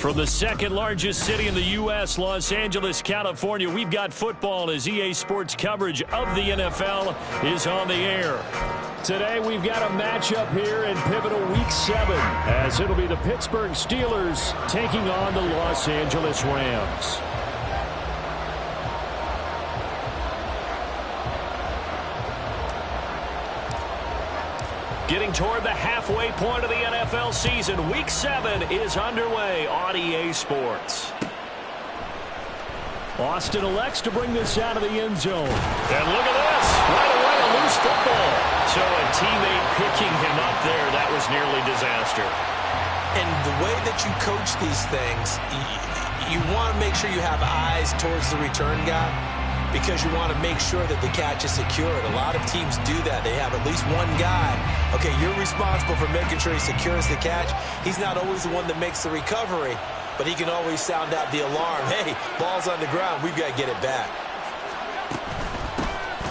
From the second largest city in the U.S., Los Angeles, California, we've got football as EA Sports coverage of the NFL is on the air. Today, we've got a matchup here in pivotal Week 7, as it'll be the Pittsburgh Steelers taking on the Los Angeles Rams. Getting toward the halfway point of the NFL season, Week 7 is underway on EA Sports. Austin elects to bring this out of the end zone. And look at this. Right away, a loose football. So a teammate picking him up there, that was nearly disaster. And the way that you coach these things, you want to make sure you have eyes towards the return guy, because you want to make sure that the catch is secured. A lot of teams do that. They have at least one guy. Okay, you're responsible for making sure he secures the catch. He's not always the one that makes the recovery, but he can always sound out the alarm. Hey, ball's on the ground. We've got to get it back.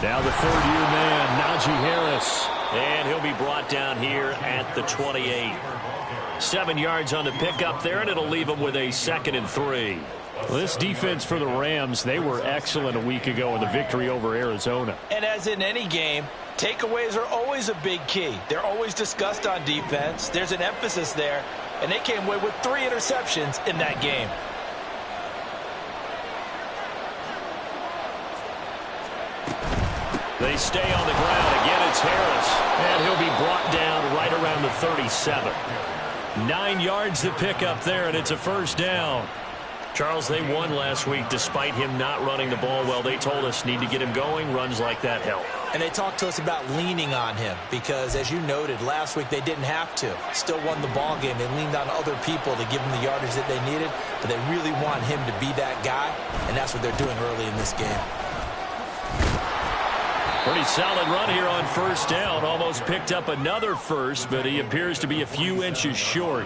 Now the third-year man, Najee Harris. And he'll be brought down here at the 28. 7 yards on the pickup there, and it'll leave him with a 2nd and 3. Well, this defense for the Rams, they were excellent a week ago in the victory over Arizona. And as in any game, takeaways are always a big key. They're always discussed on defense. There's an emphasis there, and they came away with 3 interceptions in that game. They stay on the ground. Again, it's Harris. And he'll be brought down right around the 37. 9 yards to pick up there, and it's a first down. Charles, they won last week despite him not running the ball well. They told us need to get him going. Runs like that help. And they talked to us about leaning on him because, as you noted, last week they didn't have to. Still won the ball game. They leaned on other people to give them the yardage that they needed, but they really want him to be that guy, and that's what they're doing early in this game. Pretty solid run here on first down. Almost picked up another first, but he appears to be a few inches short.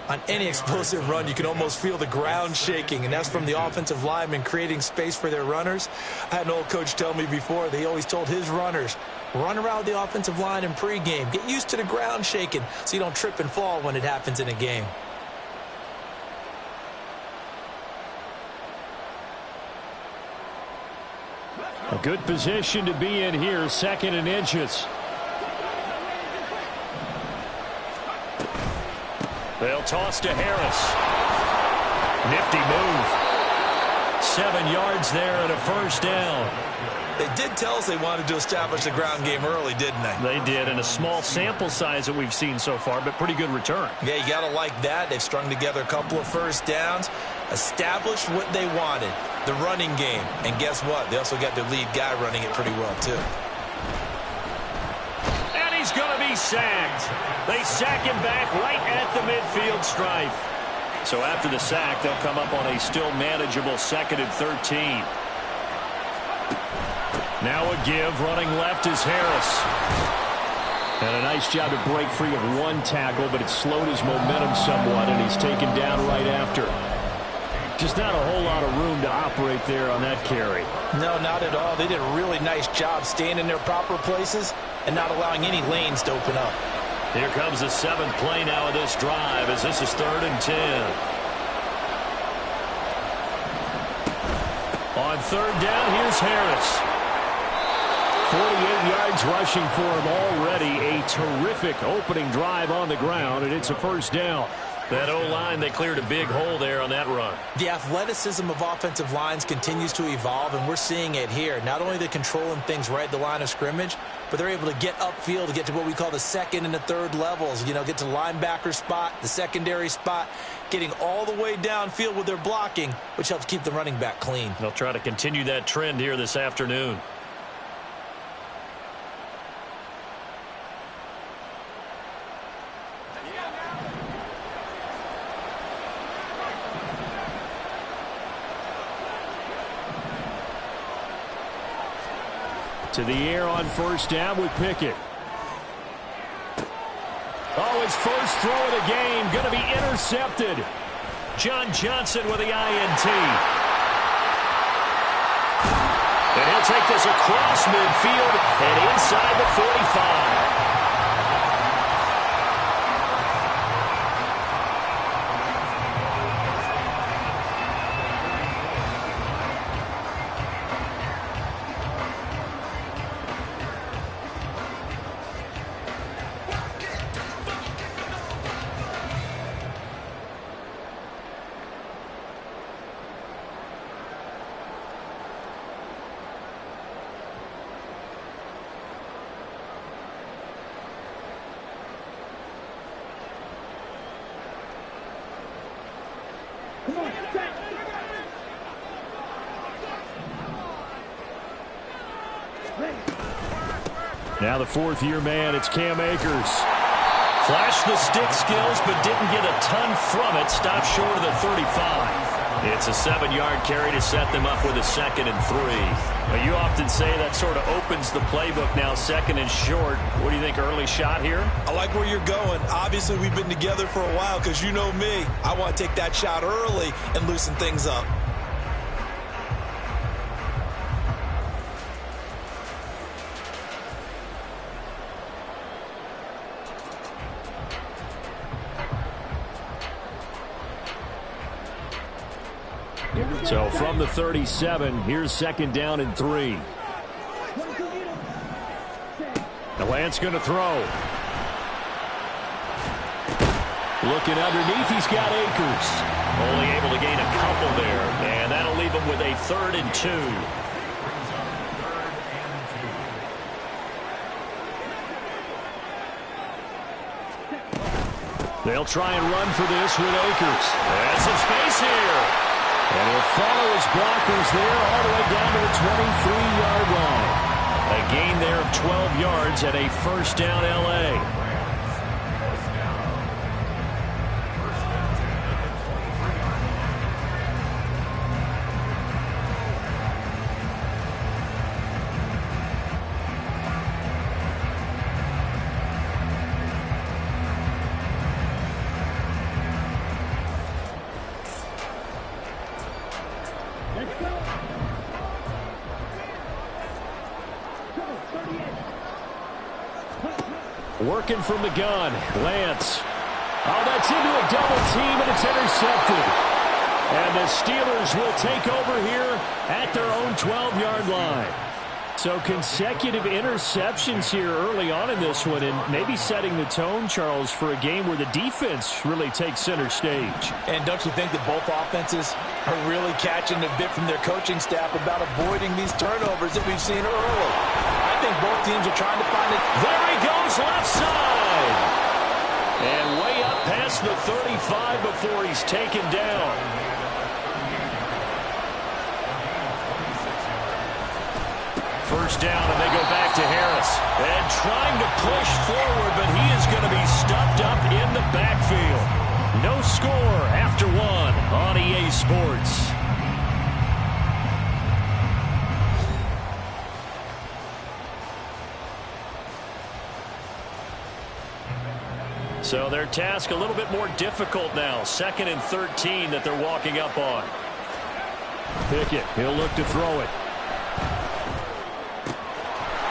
On any explosive run, you can almost feel the ground shaking, and that's from the offensive linemen creating space for their runners. I had an old coach tell me before, they always told his runners, run around the offensive line in pregame. Get used to the ground shaking so you don't trip and fall when it happens in a game. A good position to be in here, 2nd and inches. They'll toss to Harris. Nifty move. 7 yards there and a first down. They did tell us they wanted to establish the ground game early, didn't they? They did, and a small sample size that we've seen so far, but pretty good return. Yeah, you got to like that. They've strung together a couple of first downs, established what they wanted, the running game. And guess what? They also got their lead guy running it pretty well, too. He's going to be sacked. They sack him back right at the midfield stripe. So after the sack, they'll come up on a still manageable 2nd and 13. Now a give. Running left is Harris. And a nice job to break free of one tackle, but it slowed his momentum somewhat, and he's taken down right after. Just not a whole lot of room to operate there on that carry. No, not at all. They did a really nice job staying in their proper places and not allowing any lanes to open up. Here comes the 7th play now of this drive as this is 3rd and 10. On 3rd down, here's Harris. 48 yards rushing for him already. A terrific opening drive on the ground, and it's a first down. That O-line, they cleared a big hole there on that run. The athleticism of offensive lines continues to evolve, and we're seeing it here. Not only they're controlling things right at the line of scrimmage, but they're able to get upfield to get to what we call the 2nd and the 3rd levels. You know, get to the linebacker spot, the secondary spot, getting all the way downfield with their blocking, which helps keep the running back clean. They'll try to continue that trend here this afternoon. To the air on first down with Pickett. Oh, his first throw of the game going to be intercepted. John Johnson with the INT. And he'll take this across midfield and inside the 45. Now the fourth-year man, it's Cam Akers. Flashed the stick skills, but didn't get a ton from it. Stopped short of the 35. It's a 7-yard carry to set them up with a 2nd and 3. Now, you often say that sort of opens the playbook now, 2nd and short. What do you think, early shot here? I like where you're going. Obviously, we've been together for a while because you know me. I want to take that shot early and loosen things up. So from the 37, here's 2nd down and 3. The Lance going to throw. Looking underneath, he's got Akers. Only able to gain a couple there, and that'll leave him with a 3rd and 2. They'll try and run for this with Akers. And some space here. And he'll follow his blockers there all the way down to the 23-yard line. A gain there of 12 yards and a 1st down L.A. Working from the gun, Lance. Oh, that's into a double team, and it's intercepted. And the Steelers will take over here at their own 12-yard line. So consecutive interceptions here early on in this one, and maybe setting the tone, Charles, for a game where the defense really takes center stage. And don't you think that both offenses are really catching a bit from their coaching staff about avoiding these turnovers that we've seen early? I think both teams are trying to find it. There he goes, left side. And way up past the 35 before he's taken down. First down, and they go back to Harris. And trying to push forward, but he is going to be stuffed up in the backfield. No score after 1 on EA Sports. So their task a little bit more difficult now. 2nd and 13 that they're walking up on. Pickett, he'll look to throw it.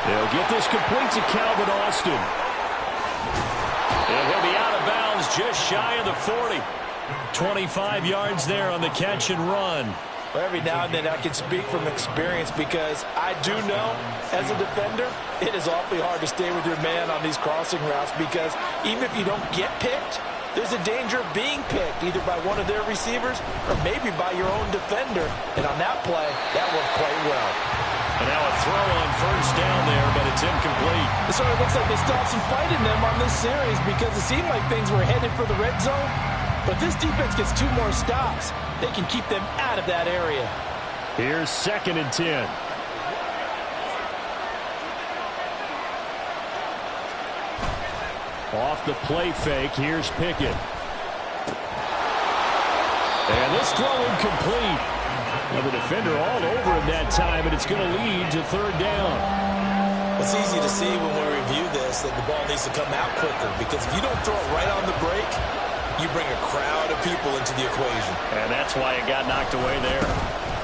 He'll get this complete to Calvin Austin. And he'll be out of bounds just shy of the 40. 25 yards there on the catch and run. Well, every now and then I can speak from experience because I do know, as a defender, it is awfully hard to stay with your man on these crossing routes because even if you don't get picked, there's a danger of being picked either by one of their receivers or maybe by your own defender. And on that play, that worked quite well. And now a throw on first down there, but it's incomplete. It sort of looks like they still have some fight in them on this series because it seemed like things were headed for the red zone. But this defense gets 2 more stops. They can keep them out of that area. Here's 2nd and 10. Off the play fake, here's Pickett. And this throw incomplete. Well, the defender all over him that time, and it's going to lead to 3rd down. It's easy to see when we review this that the ball needs to come out quicker because if you don't throw it right on the break, you bring a crowd of people into the equation. And that's why it got knocked away there.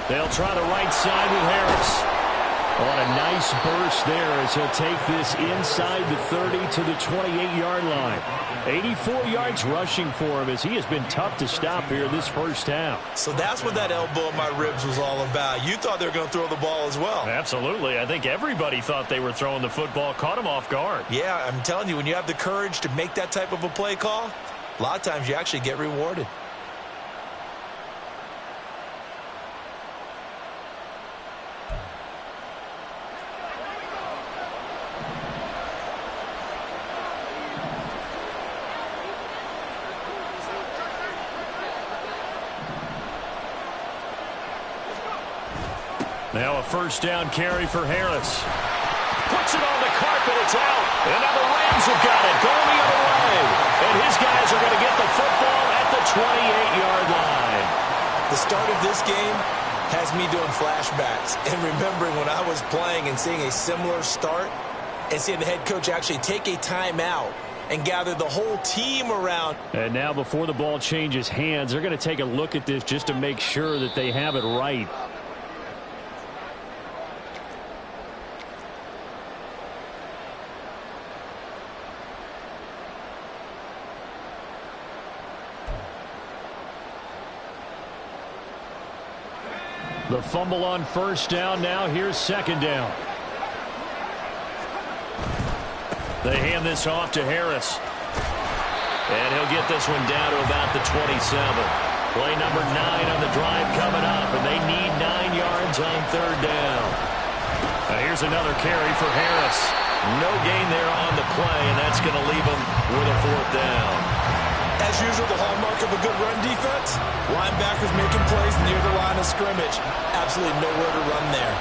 They'll try the right side with Harris. On a nice burst there as he'll take this inside the 30 to the 28-yard line. 84 yards rushing for him as he has been tough to stop here this first half. So that's what that elbow in my ribs was all about. You thought they were going to throw the ball as well. Absolutely. I think everybody thought they were throwing the football, caught him off guard. Yeah, I'm telling you, when you have the courage to make that type of a play call, a lot of times you actually get rewarded. Now a first down carry for Harris. Puts it on the carpet. It's out. And now the Rams have got it. Going the other way. And his guys are going to get the football at the 28-yard line. The start of this game has me doing flashbacks and remembering when I was playing and seeing a similar start and seeing the head coach actually take a timeout and gather the whole team around. And now before the ball changes hands, they're going to take a look at this just to make sure that they have it right. The fumble on first down. Now here's second down. They hand this off to Harris. And he'll get this one down to about the 27. Play number 9 on the drive coming up. And they need 9 yards on third down. Here's another carry for Harris. No gain there on the play, and that's going to leave him with a fourth down. As usual, the hallmark of a good run defense, linebackers making plays near the line of scrimmage. Absolutely nowhere to run there.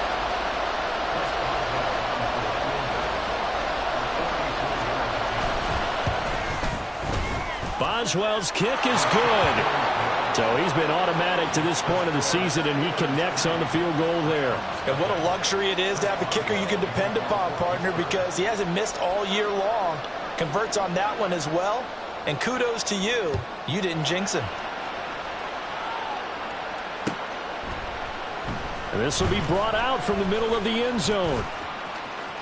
Boswell's kick is good. So he's been automatic to this point of the season, and he connects on the field goal there. And what a luxury it is to have a kicker you can depend upon, partner, because he hasn't missed all year long. Converts on that one as well. And kudos to you. You didn't jinx him. And this will be brought out from the middle of the end zone.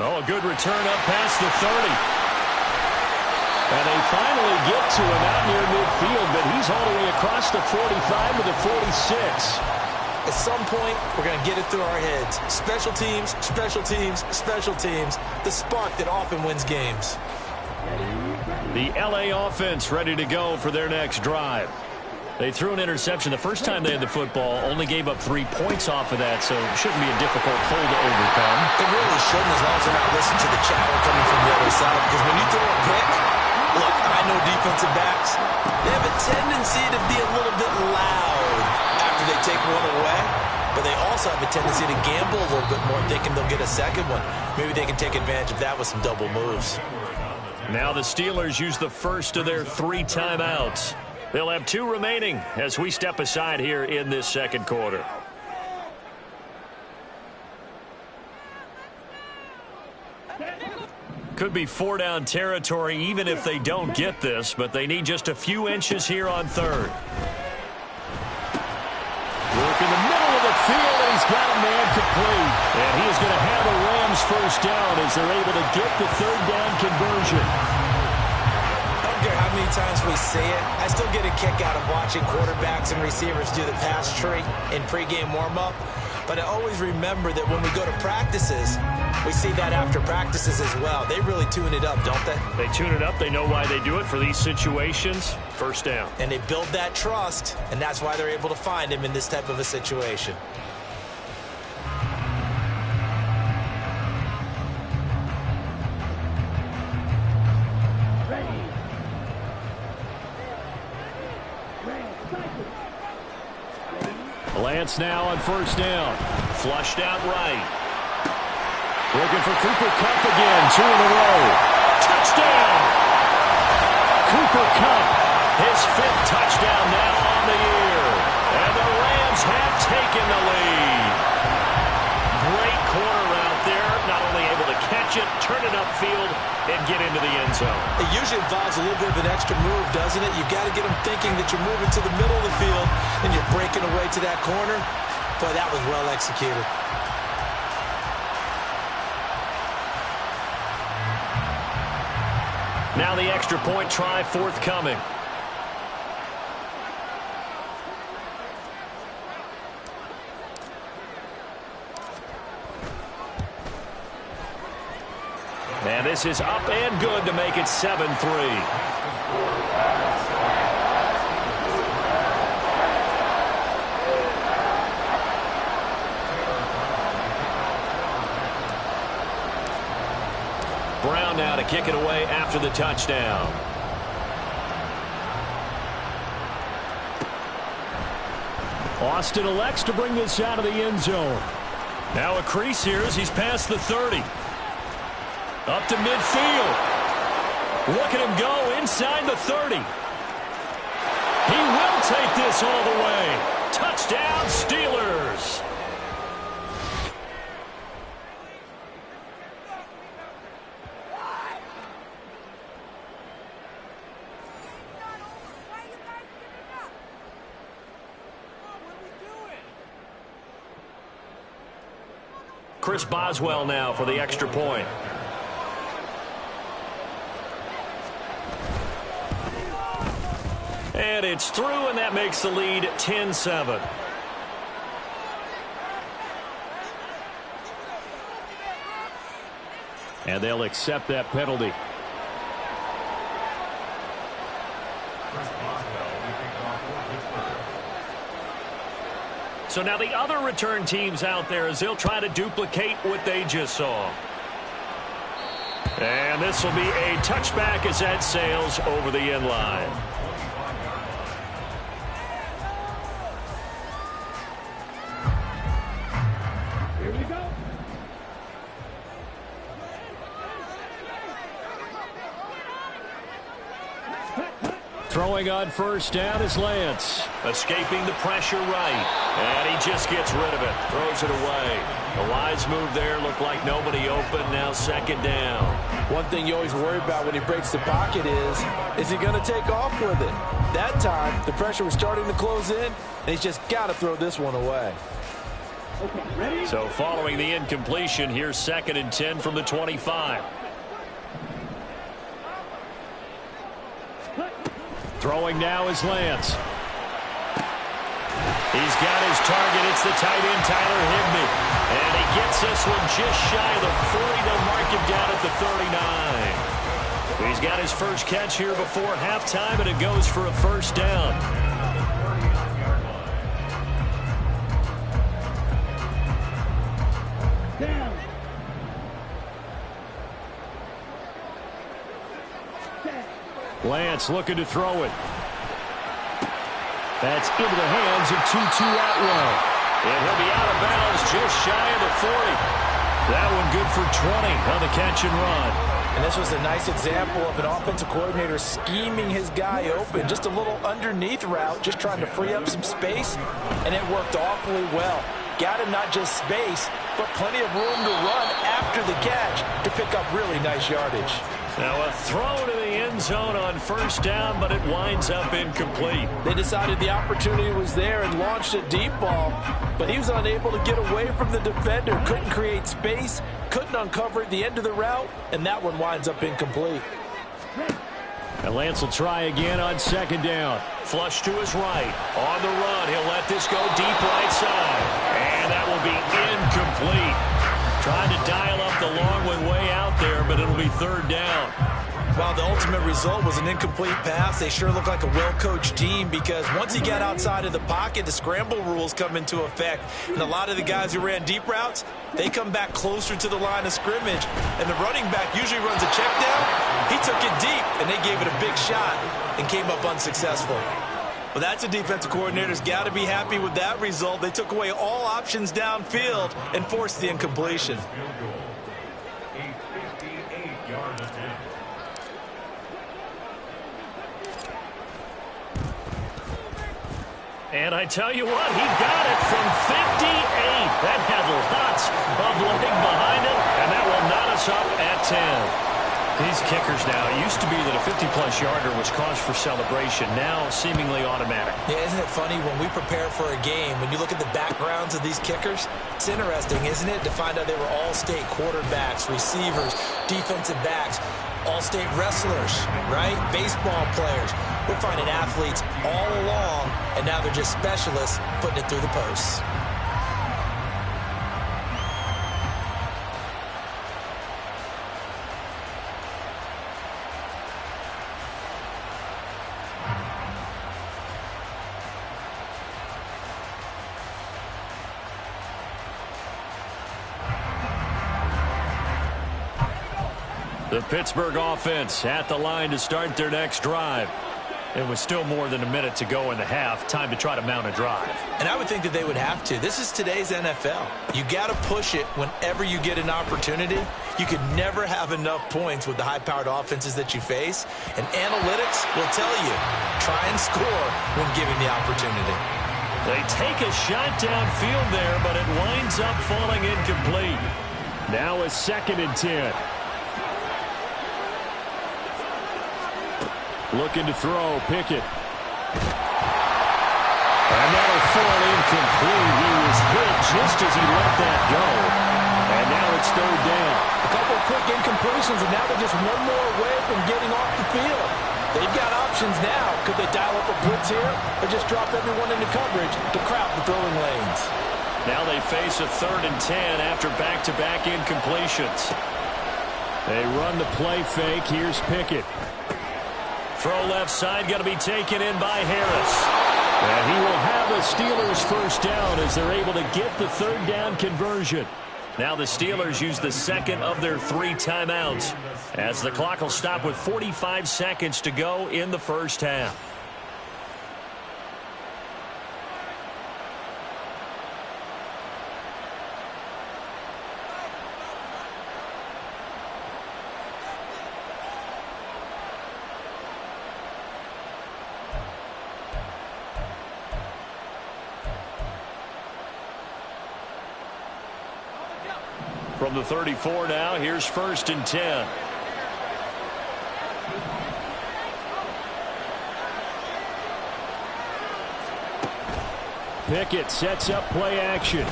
Oh, a good return up past the 30. And they finally get to him out near midfield, but he's all the way across the 45 to the 46. At some point, we're going to get it through our heads. Special teams, special teams, special teams. The spark that often wins games. The LA offense ready to go for their next drive. They threw an interception the first time they had the football, only gave up 3 points off of that, so it shouldn't be a difficult hole to overcome. It really shouldn't, as long as they're not listening to the chatter coming from the other side, because when you throw a pick, look, I know defensive backs, they have a tendency to be a little bit loud after they take one away, but they also have a tendency to gamble a little bit more, thinking they'll get a second one. Maybe they can take advantage of that with some double moves. Now the Steelers use the first of their 3 timeouts. They'll have 2 remaining as we step aside here in this second quarter. Could be 4-down territory even if they don't get this, but they need just a few inches here on third. Work in the middle of the field, and he's got a man complete. And he is going to have a Rams first down as they're able to get the third down conversion. I don't care how many times we see it, I still get a kick out of watching quarterbacks and receivers do the pass tree in pregame warm-up. But I always remember that when we go to practices, we see that after practices as well. They really tune it up, don't they? They tune it up. They know why they do it for these situations. First down. And they build that trust, and that's why they're able to find him in this type of a situation. Lance now on first down. Flushed out right. Looking for Cooper Kupp again. 2 in a row. Touchdown! Cooper Kupp, his 5th touchdown now on the year. And the Rams have taken the lead. Great corner route there. Not only able to catch it, turn it upfield, and get into the end zone. It usually involves a little bit of an extra move, doesn't it? You've got to get them thinking that you're moving to the middle of the field and you're breaking away to that corner. Boy, that was well executed. Now the extra point try forthcoming. And this is up and good to make it 7-3. Brown now to kick it away after the touchdown. Austin elects to bring this out of the end zone. Now a crease here as he's past the 30. Up to midfield. Look at him go inside the 30. He will take this all the way. Touchdown, Steelers. Chris Boswell now for the extra point. And it's through, and that makes the lead 10-7. And they'll accept that penalty. So now the other return teams out there as they'll try to duplicate what they just saw. And this will be a touchback as that sails over the end line. Here we go. Throwing on first down is Lance. Escaping the pressure right. And he just gets rid of it. Throws it away. The wise move there. Looked like nobody open. Now second down. One thing you always worry about when he breaks the pocket is he going to take off with it? That time, the pressure was starting to close in, and he's just got to throw this one away. So following the incompletion, here's 2nd and 10 from the 25. Throwing now is Lance. He's got his target. It's the tight end, Tyler Higbee. And he gets this one just shy of the 40. They'll mark him down at the 39. He's got his first catch here before halftime, and it goes for a first down. Lance looking to throw it. That's into the hands of Tutu Atwell. And he'll be out of bounds just shy of the 40. That one good for 20 on the catch and run. And this was a nice example of an offensive coordinator scheming his guy open. Just a little underneath route, just trying to free up some space, and it worked awfully well. Got him not just space, but plenty of room to run after the catch to pick up really nice yardage. Now a throw to the end zone on first down, but it winds up incomplete. They decided the opportunity was there and launched a deep ball, but he was unable to get away from the defender. Couldn't create space, couldn't uncover at the end of the route, and that one winds up incomplete. And Lance will try again on second down. Flush to his right. On the run, he'll let this go deep right side. And that will be incomplete. Trying to dial up the long one way out there, but it'll be third down. Well, the ultimate result was an incomplete pass. They sure look like a well-coached team because once he got outside of the pocket, the scramble rules come into effect. And a lot of the guys who ran deep routes, they come back closer to the line of scrimmage. And the running back usually runs a check down. He took it deep, and they gave it a big shot and came up unsuccessful. Well, that's a defensive coordinator's got to be happy with that result. They took away all options downfield and forced the incompletion. And I tell you what, he got it from 58. That had lots of leg behind it, and that will knot us up at 10. These kickers now, it used to be that a 50-plus yarder was cause for celebration, now seemingly automatic. Yeah, isn't it funny when we prepare for a game, when you look at the backgrounds of these kickers, it's interesting, isn't it, to find out they were all-state quarterbacks, receivers, defensive backs, all-state wrestlers, right? Baseball players. We're finding athletes all along, and now they're just specialists putting it through the posts. The Pittsburgh offense at the line to start their next drive. It was still more than a minute to go in the half. Time to try to mount a drive. And I would think that they would have to. This is today's NFL. You got to push it whenever you get an opportunity. You could never have enough points with the high-powered offenses that you face. And analytics will tell you, try and score when given the opportunity. They take a shot downfield there, but it winds up falling incomplete. Now a 2nd and 10. Looking to throw, Pickett. And that'll fall incomplete. He was hit just as he let that go. And now it's 3rd down. A couple of quick incompletions, and now they're just one more away from getting off the field. They've got options now. Could they dial up a blitz here or just drop everyone into coverage to crowd the throwing lanes? Now they face a 3rd and 10 after back-to-back incompletions. They run the play fake. Here's Pickett. Throw left side, going to be taken in by Harris. And he will have a Steelers 1st down as they're able to get the 3rd down conversion. Now the Steelers use the 2nd of their 3 timeouts as the clock will stop with 45 seconds to go in the 1st half. From the 34 now, here's 1st and 10. Pickett sets up play action.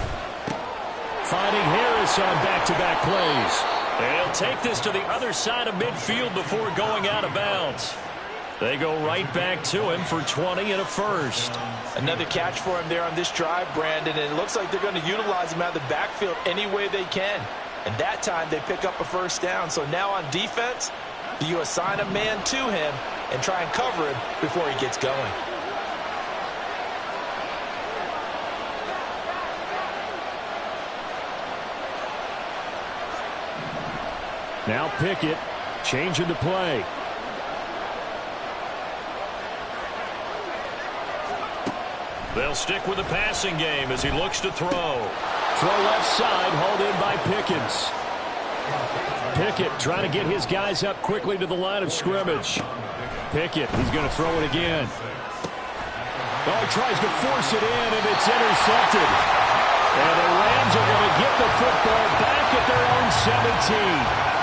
Finding Harris on back-to-back plays. They'll take this to the other side of midfield before going out of bounds. They go right back to him for 20 and a 1st. Another catch for him there on this drive, Brandon, and it looks like they're going to utilize him out of the backfield any way they can. And that time they pick up a 1st down. So now on defense, do you assign a man to him and try and cover him before he gets going? Now Pickett changing the play. They'll stick with the passing game as he looks to throw. Throw left side, hauled in by Pickens. Pickett trying to get his guys up quickly to the line of scrimmage. Pickett, he's going to throw it again. Oh, he tries to force it in, and it's intercepted. And the Rams are going to get the football back at their own 17.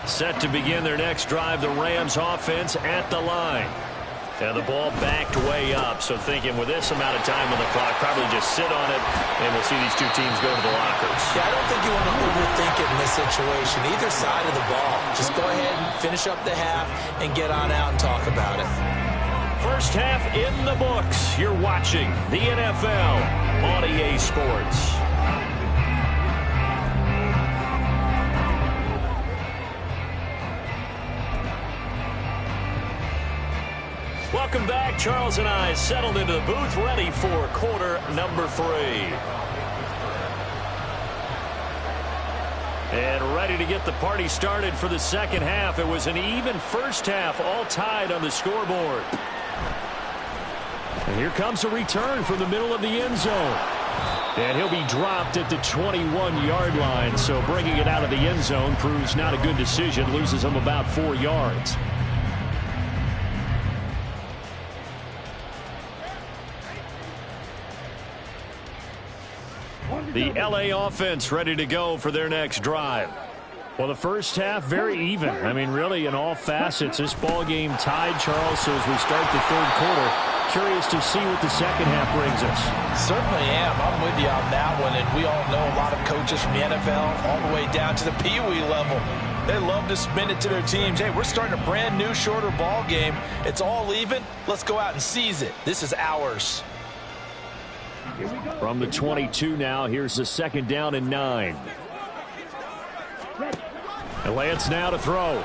Set to begin their next drive, the Rams offense at the line. And the ball backed way up, so thinking with this amount of time on the clock, probably just sit on it, and we'll see these 2 teams go to the lockers. Yeah, I don't think you want to overthink it in this situation. Either side of the ball. Just go ahead and finish up the half and get on out and talk about it. 1st half in the books. You're watching the NFL on EA Sports. Welcome back. Charles and I settled into the booth, ready for quarter number 3. And ready to get the party started for the 2nd half. It was an even 1st half, all tied on the scoreboard. And here comes a return from the middle of the end zone. And he'll be dropped at the 21-yard line. So bringing it out of the end zone proves not a good decision. Loses him about 4 yards. The LA offense ready to go for their next drive. Well, the 1st half, very even. I mean, really, in all facets, this ball game tied, Charles. So as we start the 3rd quarter, curious to see what the 2nd half brings us. Certainly am. I'm with you on that one. And we all know a lot of coaches from the NFL all the way down to the Pee-wee level. They love to spin it to their teams. Hey, we're starting a brand new, shorter ball game. It's all even. Let's go out and seize it. This is ours. From the 22 now, here's the 2nd down and 9. And Lance now to throw. And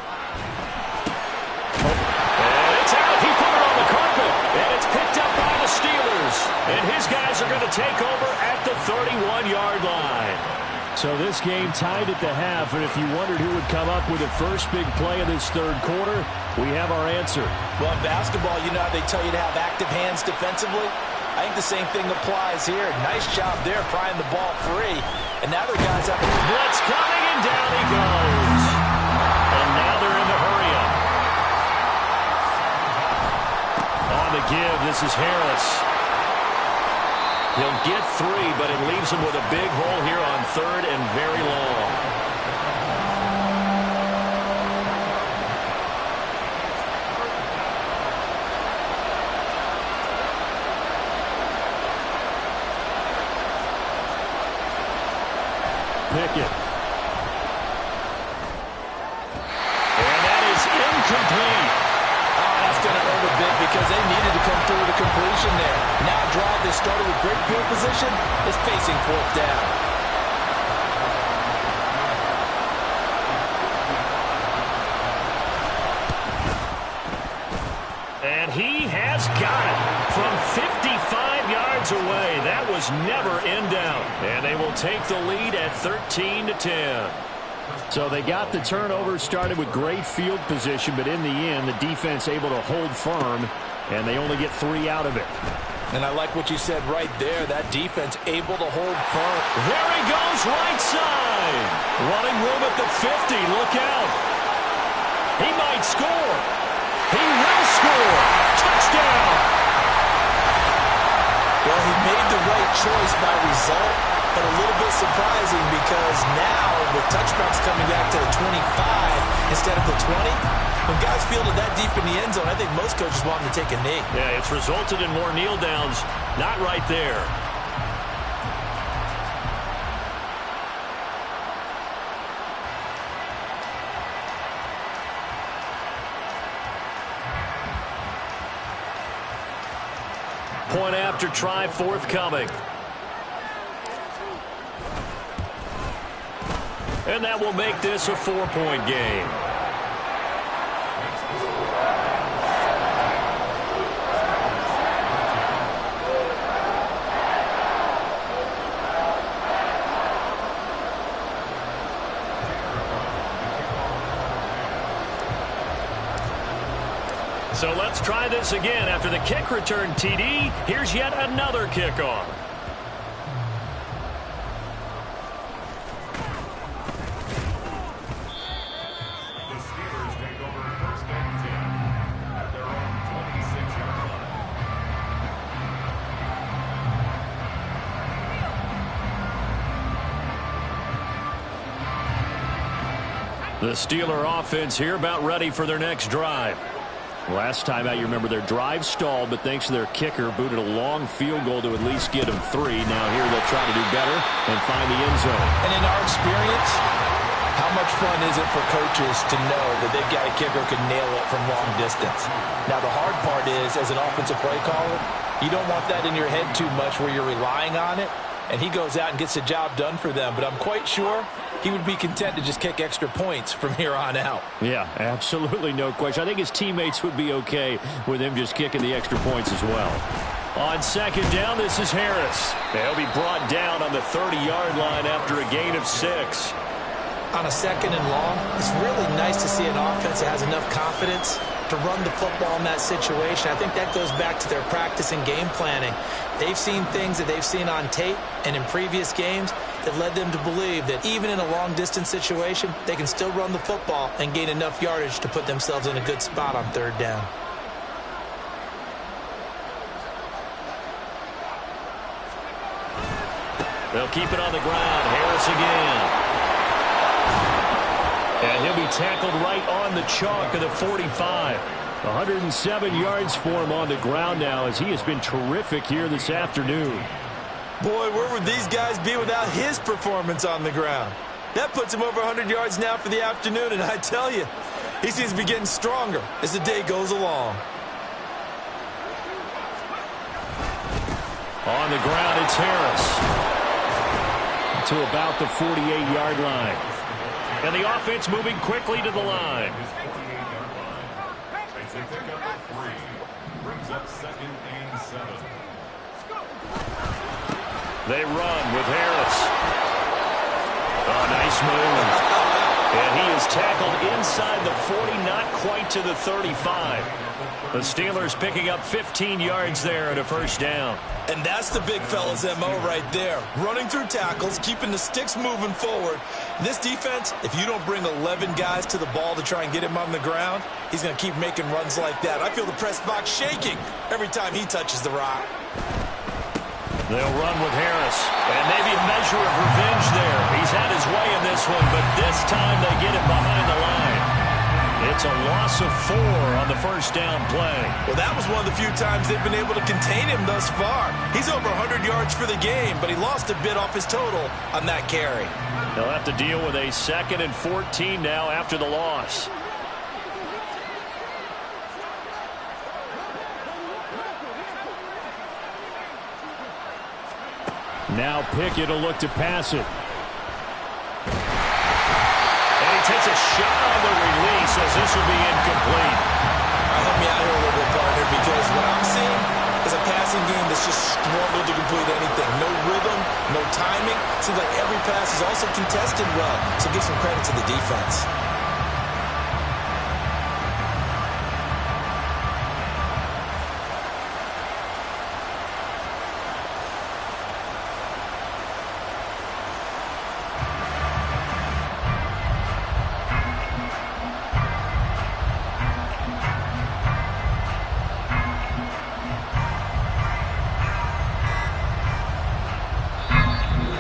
it's out. He put it on the carpet. And it's picked up by the the Steelers. And his guys are going to take over at the 31-yard line. So this game tied at the half, and if you wondered who would come up with the first big play of this third quarter, we have our answer. Well, in basketball, you know how they tell you to have active hands defensively? I think the same thing applies here. Nice job there prying the ball free. And now their guys have a blitz coming, and down he goes. And now they're in the hurry-up. On the give, this is Harris. He'll get 3, but it leaves him with a big hole here on third and very long. Pickett. And that is incomplete. That's going to hurt a bit because they needed to come through with a completion there. Now a drive that started with great field position is facing 4th down. And he has got it from 55 yards away. That was never in doubt. And they will take the lead at 13-10. So they got the turnover, started with great field position, but in the end, the defense able to hold firm, and they only get 3 out of it. And I like what you said right there. That defense able to hold firm. There he goes, right side. Running room at the 50. Look out. He might score. He will score. Touchdown. Well, he made the right choice by result, but a little bit surprising because now with touchbacks coming back to the 25 instead of the 20, when guys fielded that deep in the end zone, I think most coaches want them to take a knee. Yeah, it's resulted in more kneel downs. Not right there. Point after try forthcoming. And that will make this a 4-point game. So let's try this again. After the kick return TD, here's yet another kickoff. The Steelers take over 1st and 10 at their own 26-yard line. The Steeler offense here about ready for their next drive. Last time out, you remember their drive stalled, but thanks to their kicker, booted a long field goal to at least get them 3. Now here they'll try to do better and find the end zone. And in our experience, how much fun is it for coaches to know that they've got a kicker who can nail it from long distance? Now the hard part is, as an offensive play caller, you don't want that in your head too much where you're relying on it. And he goes out and gets the job done for them. But I'm quite sure he would be content to just kick extra points from here on out. Yeah, absolutely no question. I think his teammates would be okay with him just kicking the extra points as well. On 2nd down, this is Harris. They'll be brought down on the 30-yard line after a gain of 6. On a 2nd and long, it's really nice to see an offense that has enough confidence to run the football in that situation. I think that goes back to their practice and game planning. They've seen things that they've seen on tape and in previous games that led them to believe that even in a long-distance situation, they can still run the football and gain enough yardage to put themselves in a good spot on 3rd down. They'll keep it on the ground. Harris again. And he'll be tackled right on the chalk of the 45. 107 yards for him on the ground now as he has been terrific here this afternoon. Boy, where would these guys be without his performance on the ground? That puts him over 100 yards now for the afternoon, and I tell you, he seems to be getting stronger as the day goes along. On the ground, it's Harris to about the 48-yard line. And the offense moving quickly to the line. His 58-yard line. They pick up a 3. Brings brings up 2nd and 7. They run with Harris. Oh, nice move. And he is tackled inside the 40, not quite to the 35. The Steelers picking up 15 yards there and a first down. And that's the big fella's MO right there. Running through tackles, keeping the sticks moving forward. This defense, if you don't bring 11 guys to the ball to try and get him on the ground, he's going to keep making runs like that. I feel the press box shaking every time he touches the rock. They'll run with Harris. And maybe a measure of revenge there. He's had his way in this one, but this time they get him behind the line. It's a loss of 4 on the first down play. Well, that was one of the few times they've been able to contain him thus far. He's over 100 yards for the game, but he lost a bit off his total on that carry. They'll have to deal with a 2nd and 14 now after the loss. Now Pickett will look to pass it. And he takes a shot on the release as this will be incomplete. Help me out here a little bit, partner, because what I'm seeing is a passing game that's just struggled to complete anything. No rhythm, no timing. Seems like every pass is also contested well, so give some credit to the defense.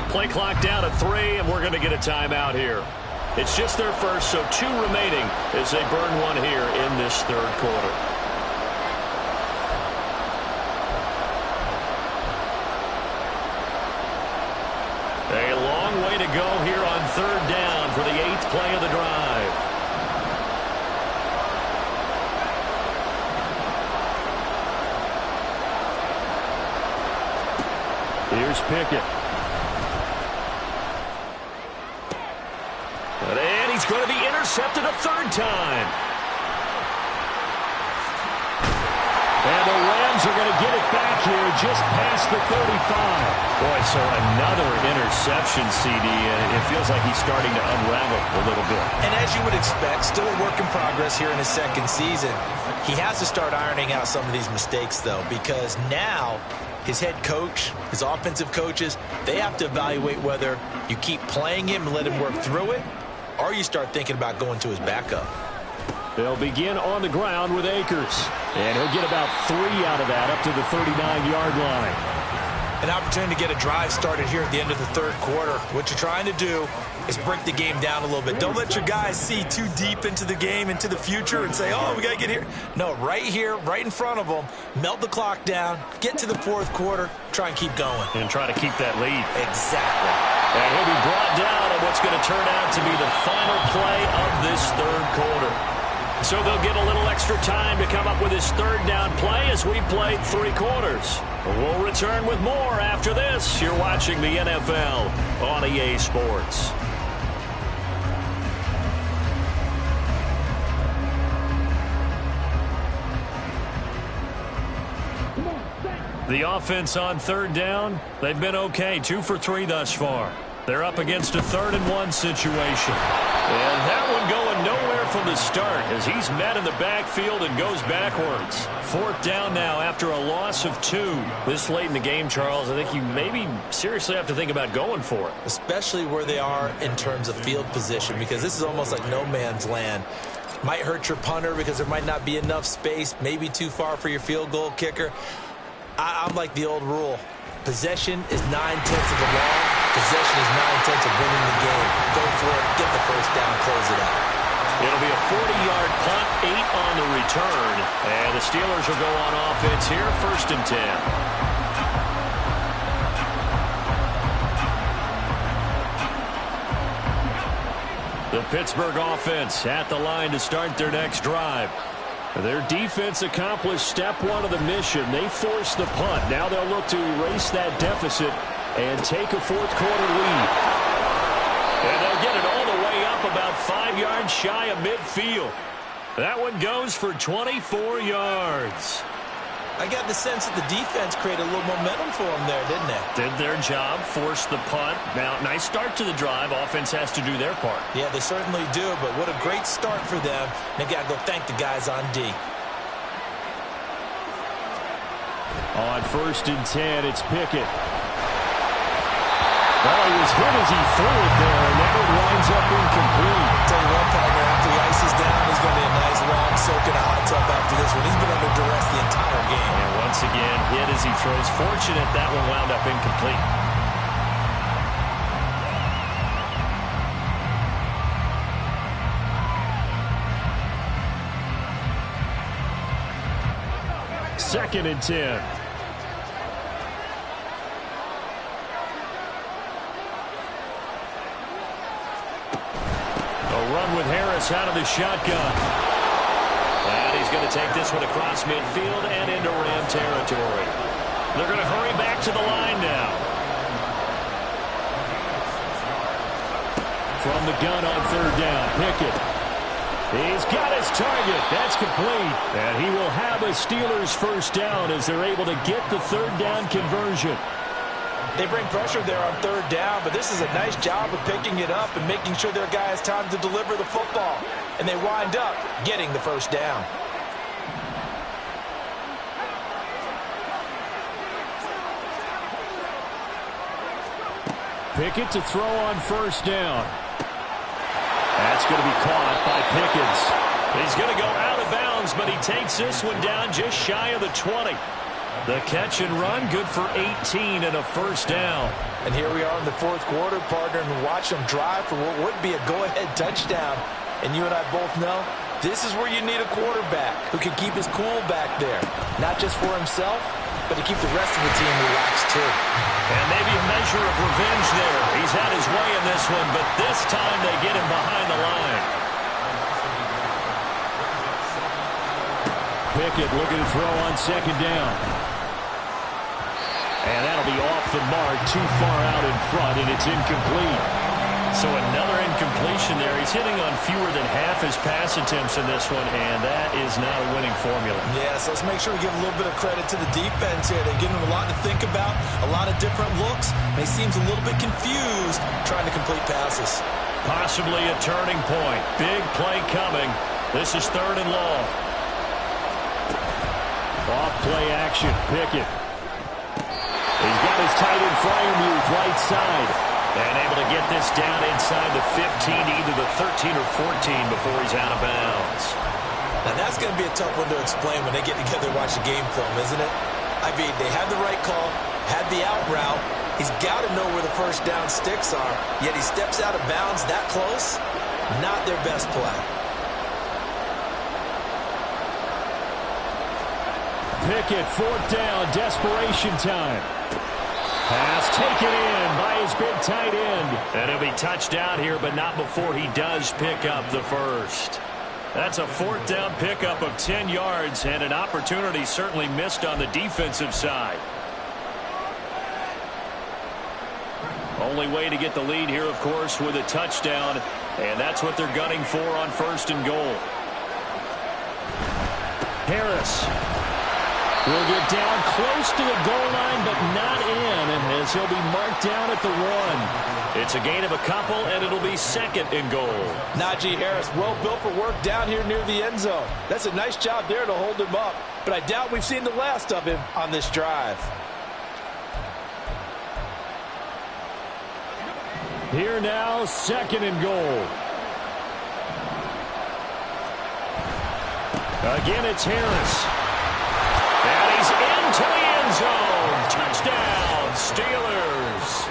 Play clock down at 3, and we're going to get a timeout here. It's just their first, so 2 remaining as they burn one here in this third quarter. A long way to go here on 3rd down for the 8th play of the drive. Here's Pickett. And he's going to be intercepted a 3rd time. And the Rams are going to get it back here just past the 35. Boy, so another interception, CD, and it feels like he's starting to unravel a little bit. And as you would expect, still a work in progress here in his 2nd season. He has to start ironing out some of these mistakes, though, because now his head coach, his offensive coaches, they have to evaluate whether you keep playing him and let him work through it, or you start thinking about going to his backup. They'll begin on the ground with Akers. And he'll get about 3 out of that up to the 39-yard line. An opportunity to get a drive started here at the end of the 3rd quarter. What you're trying to do is break the game down a little bit. Don't let your guys see too deep into the game, into the future, and say, oh, we got to get here. No, right here, right in front of them, melt the clock down, get to the 4th quarter, try and keep going. And try to keep that lead. Exactly. And he'll be brought down on what's going to turn out to be the final play of this 3rd quarter. So they'll get a little extra time to come up with his 3rd down play as we played 3 quarters. We'll return with more after this. You're watching the NFL on EA Sports. The offense on 3rd down, they've been okay. 2 for 3 thus far. They're up against a 3rd and 1 situation. And that one going nowhere from the start as he's met in the backfield and goes backwards. 4th down now after a loss of 2. This late in the game, Charles, I think you maybe seriously have to think about going for it. Especially where they are in terms of field position, because this is almost like no man's land. Might hurt your punter because there might not be enough space, maybe too far for your field goal kicker. I'm like the old rule. Possession is 9/10 of the long. Possession is 9/10 of winning the game. Go for it. Get the first down. Close it out. It'll be a 40-yard punt, 8 on the return. And the Steelers will go on offense here, 1st and 10. The Pittsburgh offense at the line to start their next drive. Their defense accomplished step 1 of the mission. They forced the punt. Now they'll look to erase that deficit and take a 4th quarter lead. And they'll get it all the way up about 5 yards shy of midfield. That one goes for 24 yards. I got the sense that the defense created a little momentum for them there, didn't they? Did their job, forced the punt. Now, nice start to the drive. Offense has to do their part. Yeah, they certainly do, but what a great start for them. They got to go thank the guys on D. On 1st and 10, it's Pickett. Well, he was hit as he threw it there, and now it winds up incomplete. Tell you what, partner, after the ice is down, he's going to be a nice long soak in a hot tub after this one. He's been under duress the entire game. And once again, hit as he throws. Fortunate that one wound up incomplete. Second and 10. Run with Harris out of the shotgun. And he's going to take this one across midfield and into Ram territory. They're going to hurry back to the line now. From the gun on 3rd down, Pickett. He's got his target. That's complete. And he will have a Steelers 1st down as they're able to get the 3rd down conversion. They bring pressure there on 3rd down, but this is a nice job of picking it up and making sure their guy has time to deliver the football. And they wind up getting the 1st down. Pickett to throw on 1st down. That's going to be caught by Pickens. He's going to go out of bounds, but he takes this one down just shy of the 20. The catch and run, good for 18 and a 1st down. And here we are in the 4th quarter, partner, and watch them drive for what would be a go-ahead touchdown. And you and I both know this is where you need a quarterback who can keep his cool back there. Not just for himself, but to keep the rest of the team relaxed too. And maybe a measure of revenge there. He's had his way in this one, but this time they get him behind the line. Pickett looking to throw on 2nd down. And that'll be off the mark, too far out in front, and it's incomplete. So another incompletion there. He's hitting on fewer than half his pass attempts in this one, and that is not a winning formula. Yeah, so let's make sure we give a little bit of credit to the defense here. They're giving him a lot to think about, a lot of different looks, and he seems a little bit confused trying to complete passes. Possibly a turning point. Big play coming. This is 3rd and long. Off play action, Pickett. He's got his tight end flyer move right side. And able to get this down inside the 15, either the 13 or 14 before he's out of bounds. Now that's going to be a tough one to explain when they get together and watch the game film, isn't it? I mean, they had the right call, had the out route. He's got to know where the 1st down sticks are, yet he steps out of bounds that close. Not their best play. Pickett, 4th down, desperation time. Pass taken in by his big tight end. And he'll be touched down here, but not before he does pick up the 1st. That's a 4th down pickup of 10 yards and an opportunity certainly missed on the defensive side. Only way to get the lead here, of course, with a touchdown, and that's what they're gunning for on 1st and goal. Harris will get down close to the goal line, but not in, as he'll be marked down at the 1. It's a gain of a couple, and it'll be 2nd and goal. Najee Harris, well built for work down here near the end zone. That's a nice job there to hold him up, but I doubt we've seen the last of him on this drive. Here now, 2nd and goal. Again, it's Harris. And he's into the end zone. Touchdown, Steelers.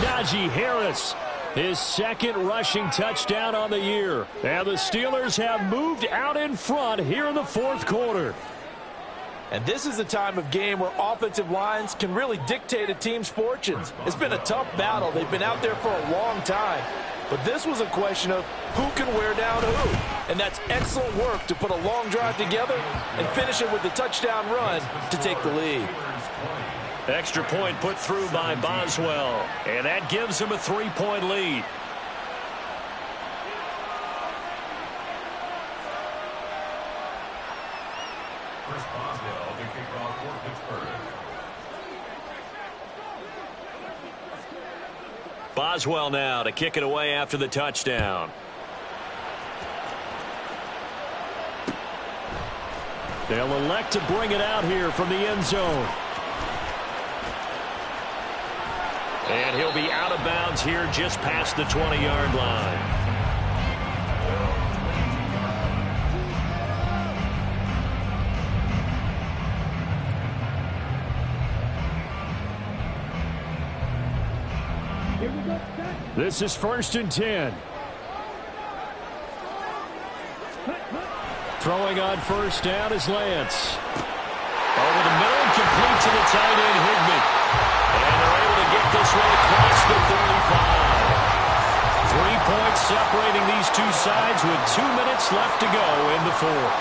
Najee Harris, his 2nd rushing touchdown on the year. And the Steelers have moved out in front here in the 4th quarter. And this is the time of game where offensive lines can really dictate a team's fortunes. It's been a tough battle. They've been out there for a long time. But this was a question of who can wear down who. And that's excellent work to put a long drive together and finish it with a touchdown run to take the lead. Extra point put through by Boswell. And that gives him a 3-point lead. Chris Boswell to kick off Boswell now to kick it away after the touchdown. They'll elect to bring it out here from the end zone. And he'll be out of bounds here just past the 20-yard line. This is 1st and 10. Throwing on 1st down is Lance. Over the middle, complete to the tight end, Higbee. And they're able to get this one across the 35. 3 points separating these two sides with 2 minutes left to go in the fourth.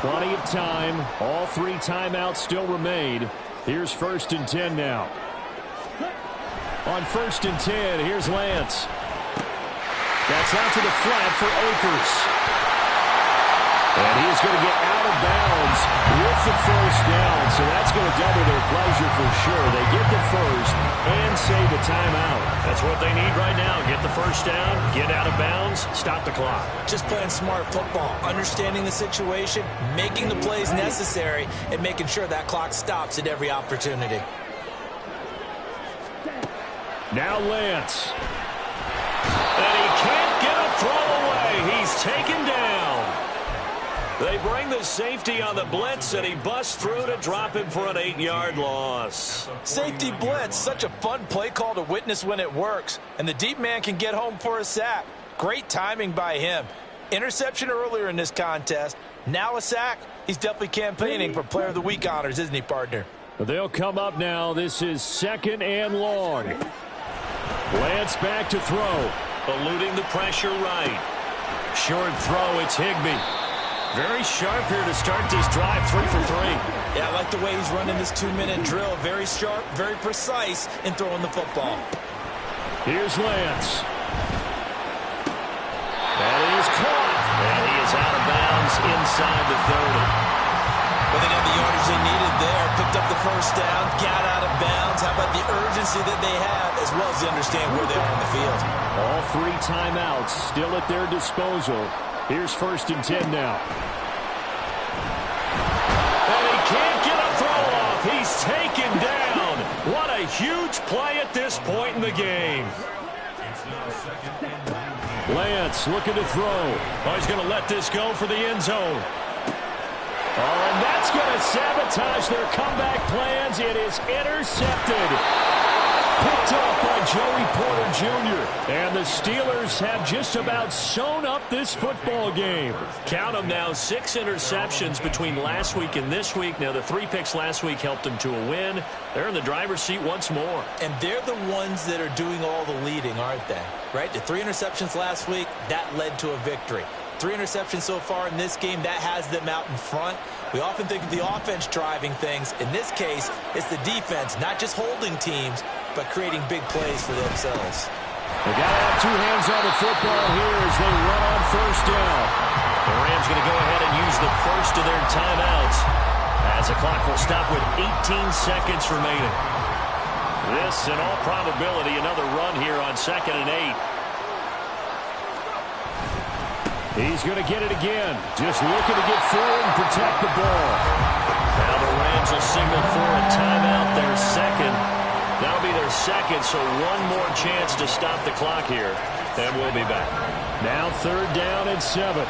Plenty of time. All 3 timeouts still remain. Here's 1st and 10 now. On 1st and 10, here's Lance. That's out to the flat for Akers. And he is going to get out of bounds with the 1st down. So that's going to double their pleasure for sure. They get the 1st and save a timeout. That's what they need right now. Get the 1st down, get out of bounds, stop the clock. Just playing smart football, understanding the situation, making the plays necessary, and making sure that clock stops at every opportunity. Now Lance. And he can't get a throw away. He's taken down. They bring the safety on the blitz, and he busts through to drop him for an 8-yard loss. Safety blitz, such a fun play call to witness when it works. And the deep man can get home for a sack. Great timing by him. Interception earlier in this contest. Now a sack. He's definitely campaigning for Player of the Week honors, isn't he, partner? They'll come up now. This is 2nd and long. Lance back to throw. Eluding the pressure right. Short throw, it's Higbee. Very sharp here to start this drive, 3 for 3. Yeah, I like the way he's running this 2-minute drill. Very sharp, very precise in throwing the football. Here's Lance. That is caught. And he is out of bounds inside the 30. But they got the yardage they needed there. Picked up the 1st down, got out of bounds. How about the urgency that they have, as well as they understand where they are on the field? All 3 timeouts still at their disposal. Here's 1st and 10 now. And he can't get a throw off. He's taken down. What a huge play at this point in the game. Lance looking to throw. Oh, he's going to let this go for the end zone. Oh, and that's going to sabotage their comeback plans. It is intercepted. Picked up by Joey Porter Jr. And the Steelers have just about sewn up this football game. Count them now, 6 interceptions between last week and this week. Now, the 3 picks last week helped them to a win. They're in the driver's seat once more. And they're the ones that are doing all the leading, aren't they? Right? The 3 interceptions last week, that led to a victory. 3 interceptions so far in this game, that has them out in front. We often think of the offense driving things. In this case, it's the defense, not just holding teams, but creating big plays for themselves. They got to have 2 hands on the football here as they run on 1st down. The Rams going to go ahead and use the first of their timeouts as the clock will stop with 18 seconds remaining. This, in all probability, another run here on 2nd and 8. He's going to get it again. Just looking to get forward and protect the ball. Now the Rams will signal for a timeout, their second. That'll be their second, so one more chance to stop the clock here. And we'll be back. Now 3rd down and 7.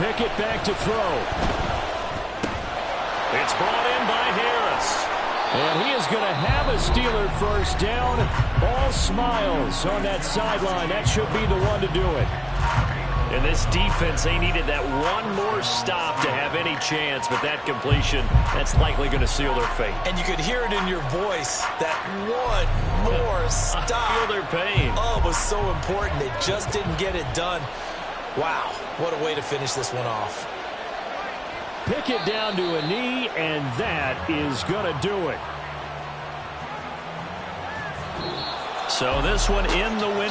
Pickett back to throw. It's brought in by Harris. And he is going to have a Steeler 1st down. All smiles on that sideline. That should be the one to do it. And this defense, they needed that one more stop to have any chance. But that completion, that's likely going to seal their fate. And you could hear it in your voice, that one more stop. I feel their pain. Oh, it was so important. They just didn't get it done. Wow, what a way to finish this one off. Pickett down to a knee, and that is going to do it. So this one in the win.